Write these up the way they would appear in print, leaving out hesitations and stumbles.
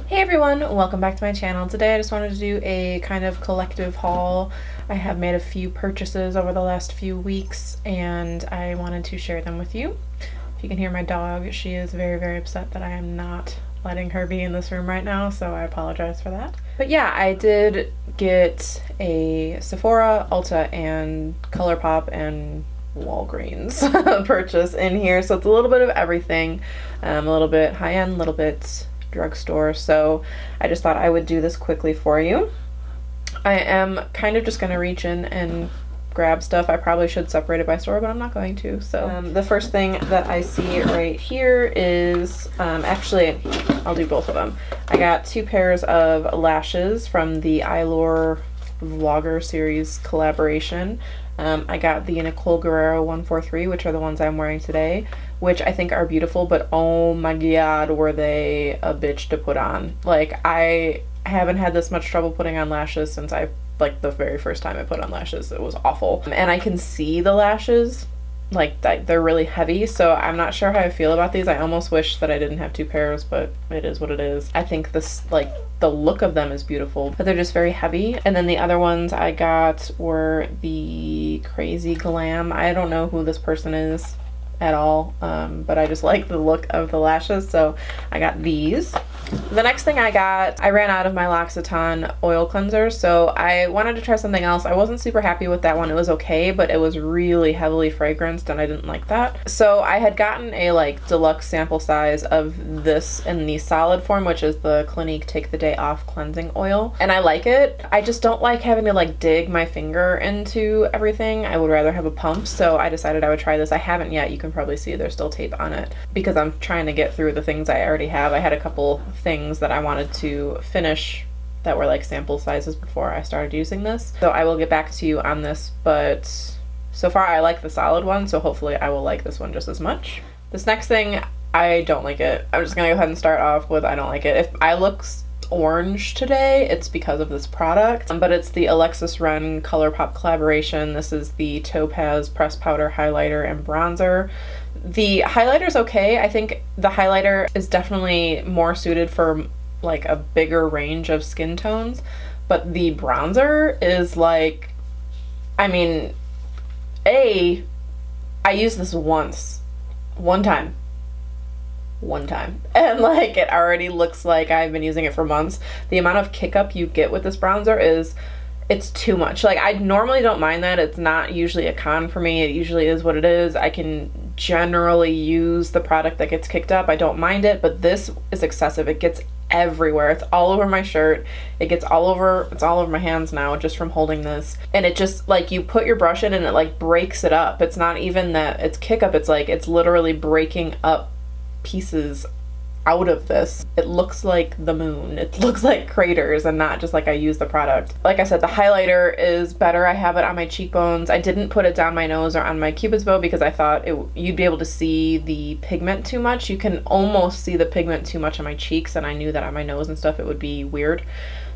Hey everyone, welcome back to my channel. Today I just wanted to do a kind of collective haul. I have made a few purchases over the last few weeks and I wanted to share them with you. If you can hear my dog, she is very upset that I am not letting her be in this room right now, so I apologize for that. But yeah, I did get a Sephora, Ulta, and ColourPop and Walgreens purchase in here, so it's a little bit of everything. A little bit high-end, a little bit drugstore, so I just thought I would do this quickly for you. I am kind of just going to reach in and grab stuff. I probably should separate it by store, but I'm not going to. So the first thing that I see right here is, actually, I'll do both of them. I got two pairs of lashes from the Eyelure Vlogger series collaboration. I got the Nicole Guerriero 143, which are the ones I'm wearing today, which I think are beautiful, but oh my god, were they a bitch to put on. Like, I haven't had this much trouble putting on lashes since like the very first time I put on lashes. It was awful. And I can see the lashes, like they're really heavy, so I'm not sure how I feel about these. I almost wish that I didn't have two pairs, but it is what it is. I think this, like, the look of them is beautiful, but they're just very heavy. And then the other ones I got were the Krazy Glam. I don't know who this person is at all, but I just like the look of the lashes, so I got these. The next thing I got, I ran out of my L'Occitane oil cleanser, so I wanted to try something else. I wasn't super happy with that one. It was okay, but it was really heavily fragranced and I didn't like that. So I had gotten a like deluxe sample size of this in the solid form, which is the Clinique Take the Day Off cleansing oil, and I like it. I just don't like having to like dig my finger into everything. I would rather have a pump, so I decided I would try this. I haven't yet. You can probably see there's still tape on it because I'm trying to get through the things I already have. I had a couple things that I wanted to finish that were like sample sizes before I started using this, so I will get back to you on this, but so far I like the solid one, so hopefully I will like this one just as much. This next thing, I don't like it. I'm just gonna go ahead and start off with I don't like it. If I look orange today, it's because of this product, but it's the Alexis Ren ColourPop collaboration. This is the Topaz Pressed Powder Highlighter and Bronzer. The highlighter's okay. I think the highlighter is definitely more suited for like a bigger range of skin tones, but the bronzer is like, I mean, I used this one time, and like it already looks like I've been using it for months. The amount of kick up you get with this bronzer is, it's too much. Like, I normally don't mind that. It's not usually a con for me. It usually is what it is. I can generally use the product that gets kicked up. I don't mind it, but this is excessive. It gets everywhere. It's all over my shirt. It gets all over, it's all over my hands now just from holding this. And it just, like, you put your brush in and it like breaks it up. It's not even that it's kick up. It's like, it's literally breaking up pieces out of this. It looks like the moon. It looks like craters and not just like I use the product. Like I said, the highlighter is better. I have it on my cheekbones. I didn't put it down my nose or on my cupid's bow because I thought you'd be able to see the pigment too much. You can almost see the pigment too much on my cheeks, and I knew that on my nose and stuff it would be weird.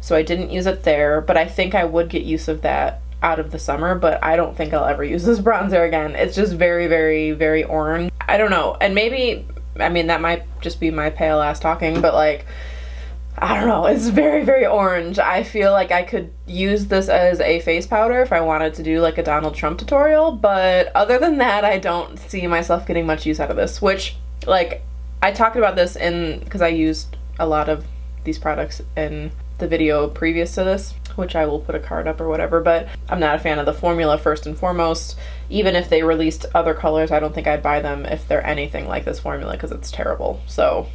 So I didn't use it there, but I think I would get use of that out of the summer, but I don't think I'll ever use this bronzer again. It's just very orange. I don't know, and maybe, I mean, that might just be my pale ass talking, but like, I don't know, it's very orange. I feel like I could use this as a face powder if I wanted to do like a Donald Trump tutorial, but other than that, I don't see myself getting much use out of this, which, like, I talked about this because I used a lot of these products in the video previous to this, which I will put a card up or whatever, but I'm not a fan of the formula first and foremost. Even if they released other colors, I don't think I'd buy them if they're anything like this formula because it's terrible. So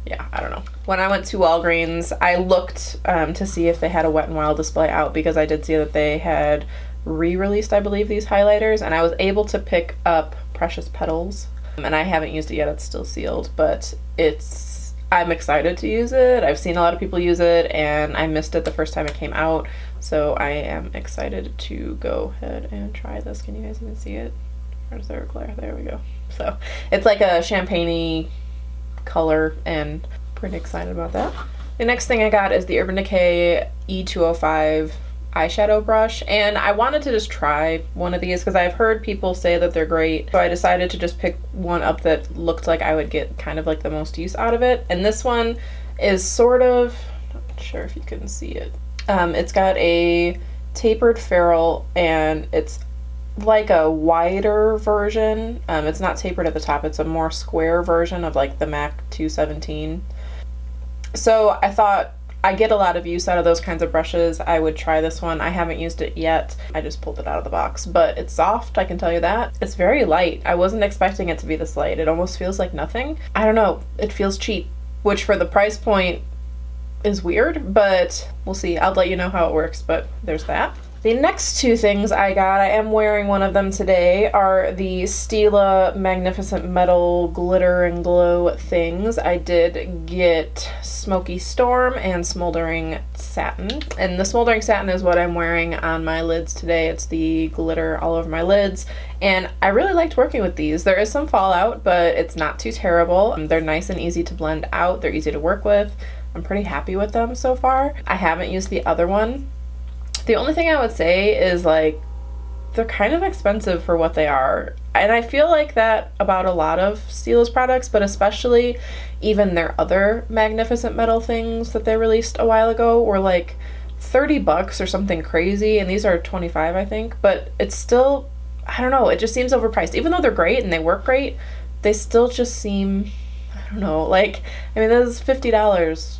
yeah, I don't know. When I went to Walgreens, I looked to see if they had a Wet n Wild display out because I did see that they had re-released, I believe, these highlighters, and I was able to pick up Precious Petals, and I haven't used it yet. It's still sealed, but I'm excited to use it. I've seen a lot of people use it and I missed it the first time it came out, so I am excited to go ahead and try this. Can you guys even see it? Or is there a glare? There we go. So it's like a champagne-y color and pretty excited about that. The next thing I got is the Urban Decay E205 eyeshadow brush, and I wanted to just try one of these because I've heard people say that they're great, so I decided to just pick one up that looked like I would get kind of like the most use out of it. And this one is sort of, not sure if you can see it. It's got a tapered ferrule and it's like a wider version. It's not tapered at the top, it's a more square version of like the MAC 217. So I thought, I get a lot of use out of those kinds of brushes. I would try this one. I haven't used it yet. I just pulled it out of the box, but it's soft, I can tell you that. It's very light. I wasn't expecting it to be this light. It almost feels like nothing. I don't know, it feels cheap, which for the price point is weird, but we'll see. I'll let you know how it works, but there's that. The next two things I got, I am wearing one of them today, are the Stila Magnificent Metal Glitter and Glow things. I did get Smoky Storm and Smoldering Satin. And the Smoldering Satin is what I'm wearing on my lids today. It's the glitter all over my lids. And I really liked working with these. There is some fallout, but it's not too terrible. They're nice and easy to blend out. They're easy to work with. I'm pretty happy with them so far. I haven't used the other one. The only thing I would say is, like, they're kind of expensive for what they are. And I feel like that about a lot of Stila's products, but especially even their other Magnificent Metal things that they released a while ago were like 30 bucks or something crazy, and these are 25, I think. But it's still, I don't know, it just seems overpriced. Even though they're great and they work great, they still just seem, I don't know, like, I mean, this is $50.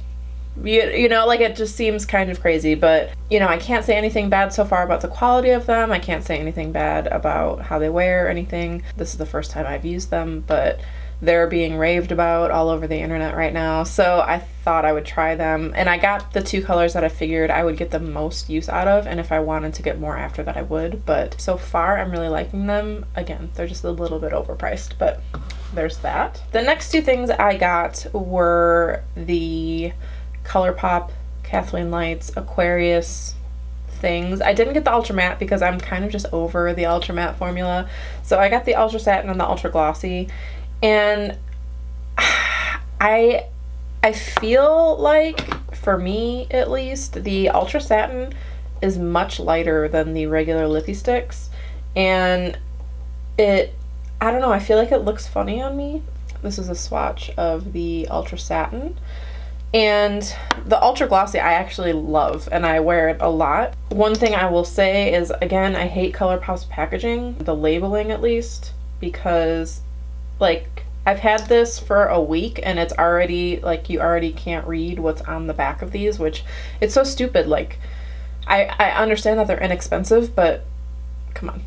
You know, like, it just seems kind of crazy, but, you know, I can't say anything bad so far about the quality of them. I can't say anything bad about how they wear or anything. This is the first time I've used them, but they're being raved about all over the internet right now, so I thought I would try them. And I got the two colors that I figured I would get the most use out of, and if I wanted to get more after that I would, but so far I'm really liking them. Again, they're just a little bit overpriced, but there's that. The next two things I got were the ColourPop KathleenLights Aquarius things. I didn't get the Ultra Matte because I'm kind of just over the Ultra Matte formula, so I got the Ultra Satin and the Ultra Glossy, and I feel like, for me at least, the Ultra Satin is much lighter than the regular lippy sticks, and I don't know, I feel like it looks funny on me. This is a swatch of the Ultra Satin. And the Ultra Glossy I actually love, and I wear it a lot. One thing I will say is, again, I hate ColourPop's packaging, the labeling at least, because, like, I've had this for a week and it's already, like, you already can't read what's on the back of these, which, it's so stupid. Like, I understand that they're inexpensive, but come on.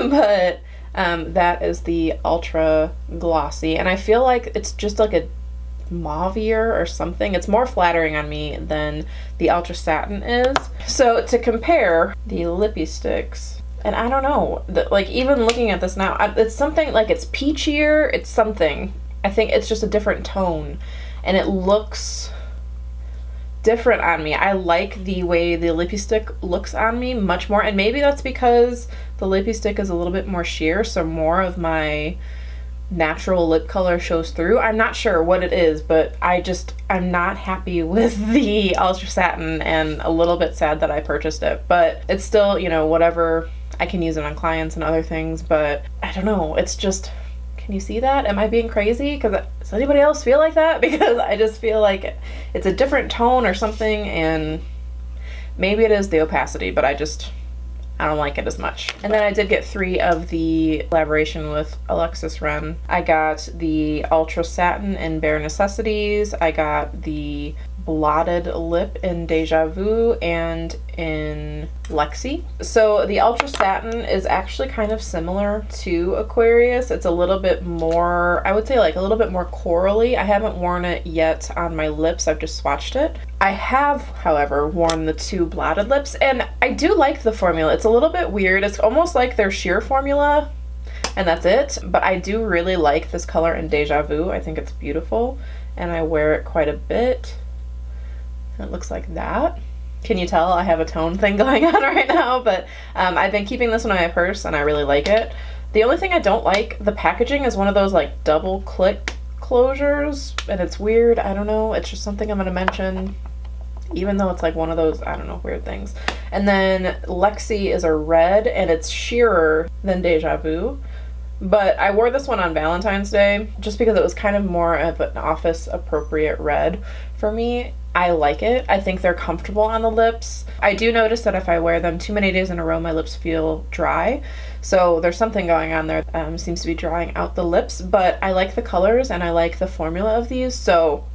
But that is the Ultra Glossy, and I feel like it's just like a mauvier or something. It's more flattering on me than the Ultra Satin is. So to compare the lippy sticks, and I don't know, like, even looking at this now, it's something like, it's peachier, it's something. I think it's just a different tone, and it looks different on me. I like the way the lippy stick looks on me much more, and maybe that's because the lippy stick is a little bit more sheer, so more of my natural lip color shows through. I'm not sure what it is, but I'm not happy with the Ultra Satin, and a little bit sad that I purchased it, but it's still, you know, whatever. I can use it on clients and other things, but I don't know, it's just, can you see that? Am I being crazy? Does anybody else feel like that? Because I just feel like it's a different tone or something, and maybe it is the opacity, but I don't like it as much. And then I did get 3 of the collaboration with Alexis Ren. I got the Ultra Satin in Bare Necessities. I got the Blotted Lip in Deja Vu and in Lexi. So the Ultra Satin is actually kind of similar to Aquarius. It's a little bit more, I would say, like a little bit more corally. I haven't worn it yet on my lips, I've just swatched it. I have, however, worn the 2 blotted lips, and I do like the formula. It's a little bit weird. It's almost like their sheer formula, and that's it. But I do really like this color in Deja Vu. I think it's beautiful, and I wear it quite a bit. It looks like that. Can you tell I have a tone thing going on right now? But I've been keeping this one in my purse, and I really like it. The only thing I don't like, the packaging is one of those like double click closures, and it's weird. I don't know, it's just something I'm gonna mention, even though it's like one of those, I don't know, weird things. And then Lexi is a red, and it's sheerer than Deja Vu. But I wore this one on Valentine's Day just because it was kind of more of an office appropriate red for me. I like it. I think they're comfortable on the lips. I do notice that if I wear them too many days in a row, my lips feel dry. So there's something going on there. Seems to be drying out the lips, but I like the colors and I like the formula of these, so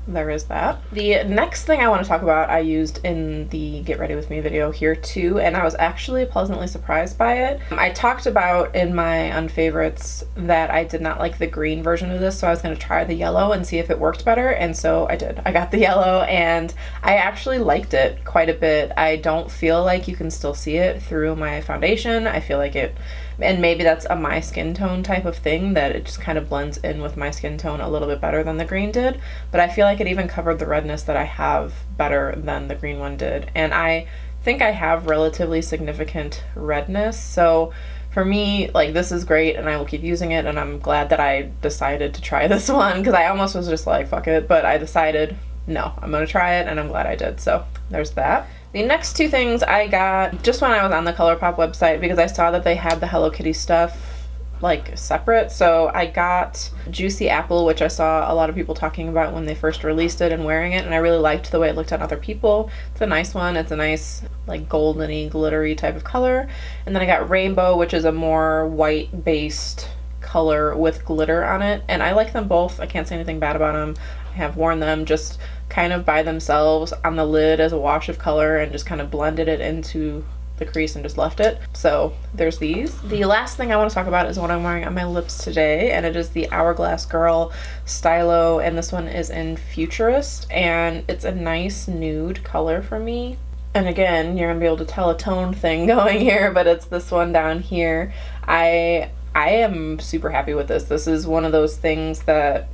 there is that. The next thing I want to talk about I used in the Get Ready With Me video here too, and I was actually pleasantly surprised by it. I talked about in my unfavorites that I did not like the green version of this, so I was going to try the yellow and see if it worked better, and so I did. I got the yellow and I actually liked it quite a bit. I don't feel like you can still see it through my foundation. I feel like it, and maybe that's a my skin tone type of thing, that it just kind of blends in with my skin tone a little bit better than the green did, but I feel like it even covered the redness that I have better than the green one did. And I think I have relatively significant redness, so for me, like, this is great and I will keep using it, and I'm glad that I decided to try this one, because I almost was just like, fuck it, but I decided, no, I'm gonna try it, and I'm glad I did, so there's that. The next two things I got just when I was on the ColourPop website, because I saw that they had the Hello Kitty stuff like separate. So I got Juicy Apple, which I saw a lot of people talking about when they first released it and wearing it, and I really liked the way it looked on other people. It's a nice one. It's a nice like goldeny, glittery type of color. And then I got Rainbow, which is a more white based color with glitter on it, and I like them both. I can't say anything bad about them. I have worn them just kind of by themselves on the lid as a wash of color and just kind of blended it into the crease and just left it. So there's these. The last thing I want to talk about is what I'm wearing on my lips today, and it is the Hourglass Girl Stylo, and this one is in Futurist, and it's a nice nude color for me. And again, you're gonna be able to tell a tone thing going here, but it's this one down here. I am super happy with this. This is one of those things that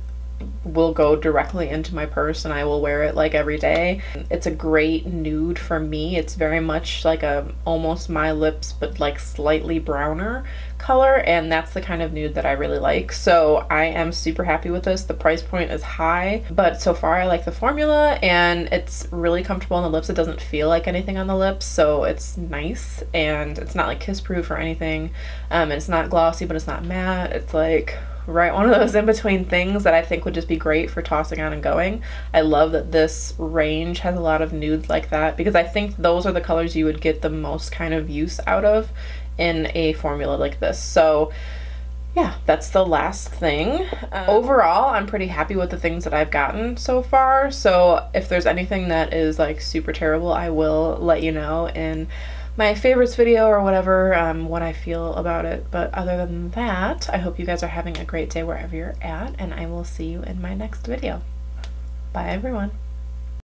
will go directly into my purse and I will wear it like every day. It's a great nude for me. It's very much like a almost my lips but like slightly browner color, and that's the kind of nude that I really like. So I am super happy with this. The price point is high, but so far I like the formula and it's really comfortable on the lips. It doesn't feel like anything on the lips, so it's nice, and it's not like kiss proof or anything. And it's not glossy, but it's not matte. It's like right, one of those in-between things that I think would just be great for tossing on and going. I love that this range has a lot of nudes like that, because I think those are the colors you would get the most kind of use out of in a formula like this. So yeah, that's the last thing. Overall, I'm pretty happy with the things that I've gotten so far, so if there's anything that is like super terrible, I will let you know in my favorites video or whatever, what I feel about it. But other than that, I hope you guys are having a great day wherever you're at, and I will see you in my next video. Bye everyone.